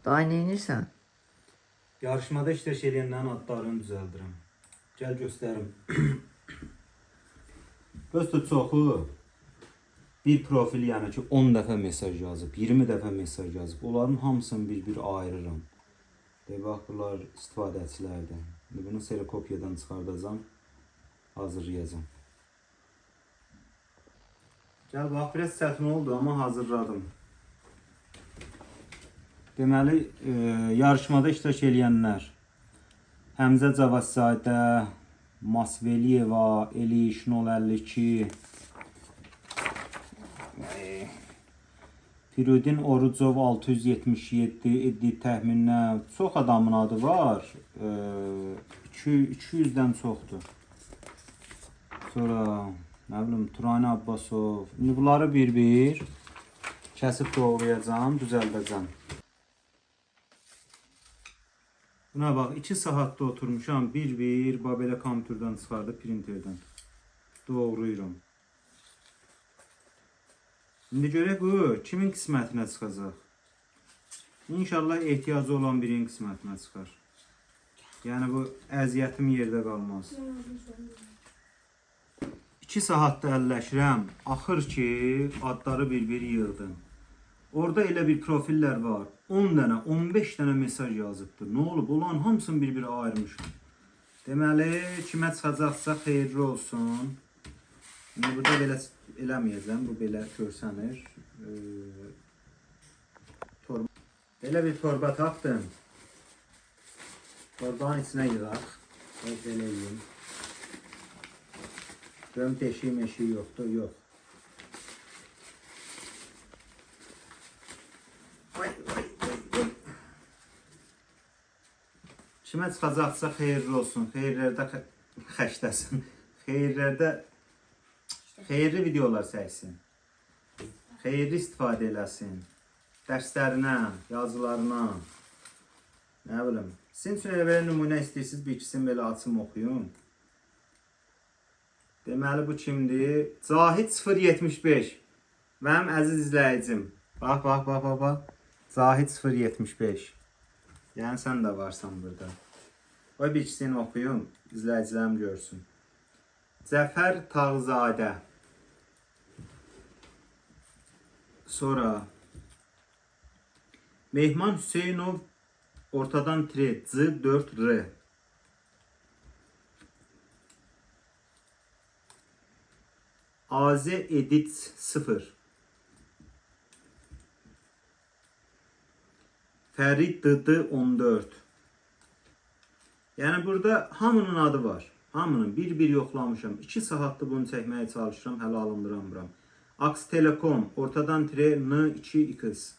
Daha nə edirsən? Yarışmada iştirak edənlərin adlarını düzəldirəm. Gəl göstərim. Dostu çoxu bir profil, yəni ki 10 dəfə mesaj yazıb, 20 dəfə mesaj yazıb. Onların hamısını bir-bir ayırıram. Bax, bunlar istifadəçilərdir. Bunu serokopyadan çıxardacam, hazırlayacam. Gəl bax, biraz çətin oldu, amma hazırladım. Deməli, yarışmada iştirak edənlər Həmzə Cavadzadə, Masveliyeva, Eliş 052, Firudin Orucov 677, Eddi təxminə çox adamın adı var. 200-dən çoxdur. Sonra nə bilim Turani Abbasov. İndi bunları bir-bir kəsib doğrayacağam, düzəldəcəm. Buna bax, 2 saatda oturmuşam, bir-bir belə kompüterdən çıxardıb printerdən doğrayıram. İndi görək bu kimin qismətinə çıxacaq. İnşallah ehtiyacı olan birinin qismətinə çıxar. Yəni bu əziyyətim yerdə qalmaz. 2 saatda əlləşirəm. Axır ki adları bir-bir yığdım. Orada elə bir profillər var. 10 dənə, 15 dənə mesaj yazıbdır. Nə olub? Olan hamısını bir-bir ayırmışam. Deməli, kimə çıxacaqsa xeyirli olsun. İndi burada belə eləməyəcəm. Bu belə görsənir. Belə bir torba tapdım. Torbanın içinə yığaq. Belə yiyeyim. Görüm deşiyi yoxdur. Yox. Kimə çıxacaqsa xeyirli olsun, xeyirlərdə xəşləsin, xeyirli videolar çəksin, xeyirli istifadə eləsin, dərslərinə, yazılarına, nə bilim. Sizin üçün elə nümunə istəyirsiniz, bir ikisini belə açım oxuyun. Deməli bu kimdir? Cahid 075, mənim əziz izləyicim. Bax. Cahid 075. Yəni sən də varsan burada. O bir ikisini oxuyun, izləyicilərim görsün. Cəfər Tağzadə. Sonra Mehman Hüseynov ortadan tire C4R. AZ Edit 0. Fərid DD 14. Yəni burada hamının adı var. Hamının bir-bir yoxlamışam. 2 saatdır bunu çəkməyə çalışıram, hələ alındıramıram. Aks Telekom ortadan tire N2X.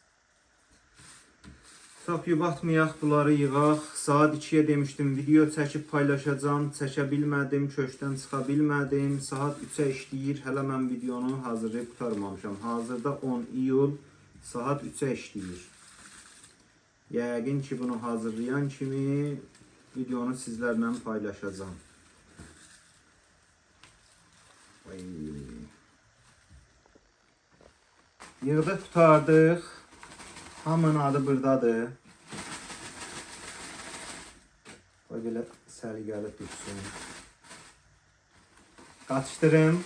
Çox yubatmayaq, bunları yığaq. Saat 2-yə demişdim, video çəkib paylaşacağım. Çəkə bilmədim, köşkdən çıxa bilmədim. Saat 3-ə işləyir. Hələ mən videonu hazırlayıb qutarmamışam. Hazırda 10 iyul saat 3-ə işləyir. Yəqin ki bunu hazırlayan kimi videonu sizlərlə paylaşacağım. Yığdıq, tutardıq. Hamının adı buradadır. Qoy belə səliqəli tutsun. Qaçışdırım.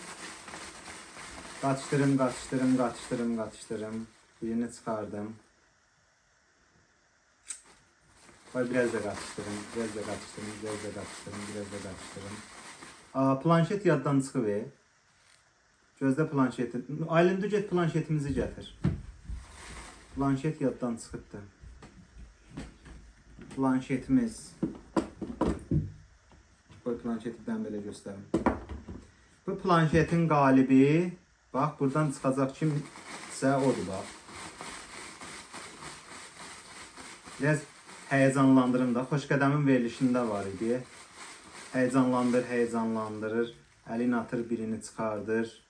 Birini çıxardım. Qoy biraz da qaçışdırım. Planşet yaddan çıxıb. Gözdə planşeti. Aylındı get planşetimizi gətir. Planşet yaddan çıxıbdır. Planşetimiz. Qoy planşetdən belə göstərim. Bu planşetin qalibi, bax buradan çıxacaq kimsə odur bax. Biraz həyəcanlandırım da. Xoşqədəmin verilişində var idi. Həyəcanlandırır. Əlini atır, birini çıxardır.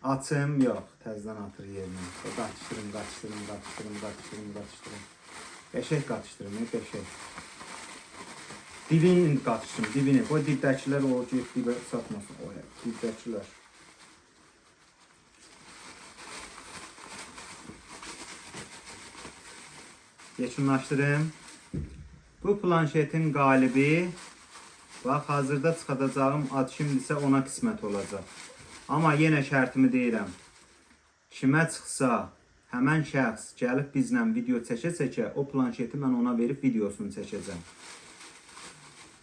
Açım, yox. Təzdən atır yerinə. Qaçışdırım. Qəşək qaçışdırım, qəşək. Dibini qaçışdırım, dibini. O dibdəkilər o ki, dibə çatmasın. Dibdəkilər. Yekunlaşdırım. Bu planşetin qalibi, bax, hazırda çıxadacağım ad şimdisə ona qismət olacaq. Amma yenə şərtimi deyirəm. Kimə çıxsa, həmən şəxs gəlib bizlə video çəkə-çəkə, o planşeti mən ona verib videosunu çəkəcəm.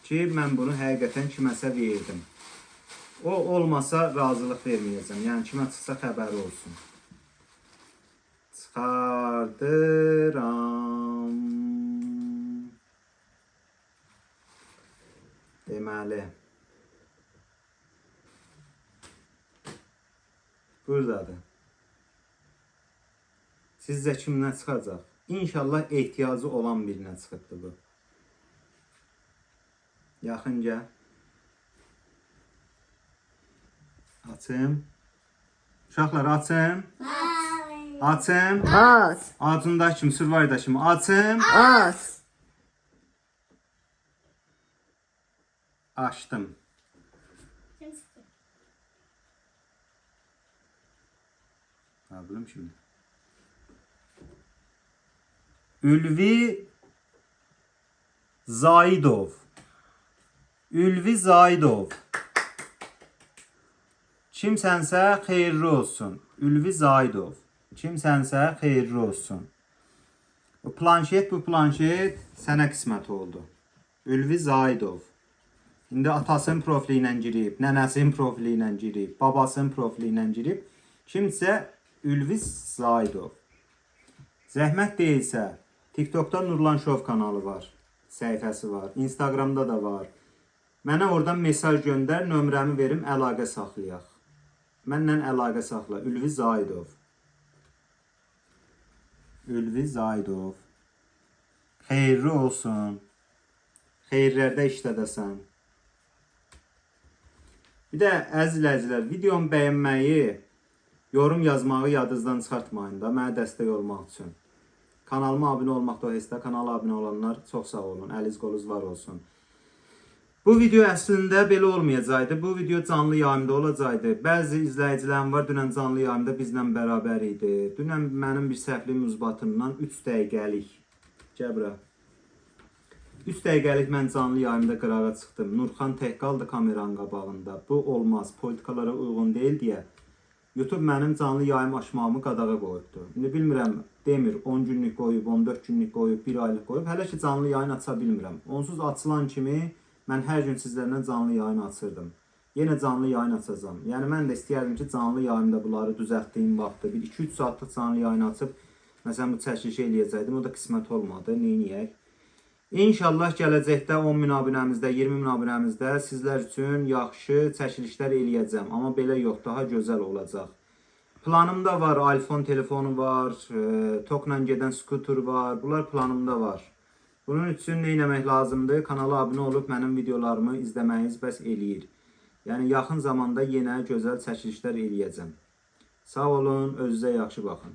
Ki, mən bunu həqiqətən kiməsə verdim. O olmasa razılıq verməyəcəm. Yəni kimə çıxsa xəbəri olsun. Çıxardıram. Deməli. Buradadır. Sizcə kimdən çıxacaq? İnşallah ehtiyacı olan birinə çıxıbdır bu. Yaxın gəl. Açım. Uşaqlar, açım. Açım. Aç. Acındakı kimi, Survivor'dakı kimi. Açım. Aç. Açdım. Ha, biləm şimdi. Ülvi Zaidov. Ülvi Zaidov. Kimsənsə xeyirli olsun. Ülvi Zaidov. Kimsənsə xeyirli olsun. Bu planşet sənə qismət oldu. Ülvi Zaidov. İndi atasının profili ilə girib, nənəsinin profili ilə girib, babasının profili ilə girib. Kimsə Ülvi Zaidov. Zəhmət deyilsə, TikTokda Nurlan Şov kanalı var, səhifəsi var, Instagramda da var. Mənə oradan mesaj göndər, nömrəmi verim, əlaqə saxlayaq. Mənlə əlaqə saxla, Ülvi Zaidov. Ülvi Zaidov. Xeyirli olsun. Xeyirlərdə işlədəsən. Bir də əzizlər, videomu bəyənməyi, yorum yazmağı yadınızdan çıxartmayın da, mənə dəstək olmaq üçün. Kanalıma abunə olmaqda o hesdə, kanala abunə olanlar çox sağ olun, əliz qolunuz var olsun. Bu video əslində belə olmayacaqdı, bu video canlı yayımda olacaqdı. Bəzi izləyicilərim var, dünən canlı yayımda bizlə bərabər idi. Dünən mənim bir səhvliyim uzbatımdan 3 dəqiqəlik, Cəbra, 3 dəqiqəlik mən canlı yayımda qırağa çıxdım. Nurxan tək qaldı kameranın qabağında. Bu olmaz, politikalara uyğun deyil deyə. YouTube mənim canlı yayım açmağımı qadağa qoyubdur. İndi bilmirəm, demir 10 günlük qoyub, 14 günlük qoyub, 1 aylıq qoyub. Hələ ki canlı yayın aça bilmirəm. Onsuz açılan kimi mən hər gün sizlərlə canlı yayın açırdım. Yenə canlı yayın açacağam. Yəni mən də istəyərdim ki, canlı yayımda bunları düzəltdiyim vaxtda bir 2-3 saatlıq canlı yayın açıb, məsələn bu çəkilişi eləyəcəkdim. O da qismət olmadı. Neyniyək? İnşallah gələcəkdə 10.000 abunəmizdə, 20.000 abunəmizdə sizlər üçün yaxşı çəkilişlər eləyəcəm. Amma belə yox, daha gözəl olacaq. Planımda var, iPhone telefonu var, tokla gedən skuter var. Bunlar planımda var. Bunun üçün nə etmək lazımdır? Kanala abunə olub mənim videolarımı izləməyiniz bəs eləyir. Yəni yaxın zamanda yenə gözəl çəkilişlər eləyəcəm. Sağ olun, özünüzə yaxşı baxın.